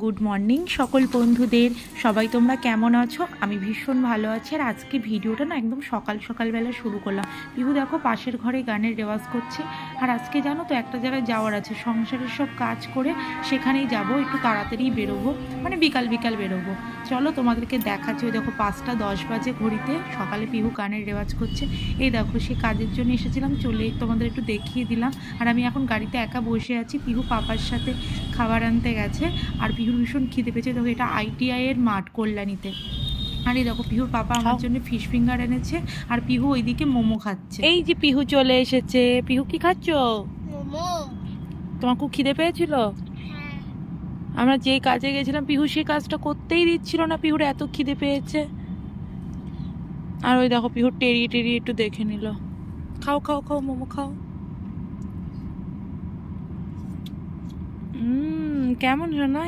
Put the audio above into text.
Good morning সকল বন্ধুদের। সবাই তোমরা কেমন আছো? আমি ভীষণ ভালো আছি। আর আজকে ভিডিওটা না একদম সকালবেলা শুরু করলাম। পিহু দেখো পাশের ঘরে গানের রেওয়াজ করছে। আর আজকে জানো তো একটা জায়গায় যাওয়ার আছে, সংসারের সব কাজ করে সেখানেই যাব। একটু তাড়াতাড়ি বেরোবো, মানে বিকাল বেরোবো। চলো তোমাদেরকে দেখাচ্ছি। ওই দেখো 5:10 বাজে ঘড়িতে, সকালে পিহু গানের রেওয়াজ করছে। এই দেখো সে কাজের জন্য এসেছিলাম, চলে তোমাদের একটু দেখিয়ে দিলাম। আর আমি এখন গাড়িতে একা বসে আছি, পিহু পাপার সাথে খাবার আনতে গেছে। আর পিহুর ভীষণ খিদে পেয়েছে। দেখো এটা ITI এর মাঠ, কল্যাণীতে। আর এই দেখো পিহুর পাপা আমার জন্য ফিশ ফিঙ্গার এনেছে, আর পিহু ওইদিকে মোমো খাচ্ছে। এই যে পিহু চলে এসেছে। পিহু কি খাচ্ছ? মোমো। তোমার খুব খিদে পেয়েছিল? হ্যাঁ। আমরা যে কাজে গেছিলাম পিহু সেই কাজটা করতেই দিচ্ছিল না, পিহুর এত খিদে পেয়েছে। আর ওই দেখো পিহুর টেরি একটু দেখে নিল। খাও খাও খাও, মোমো খাও। কেমন না?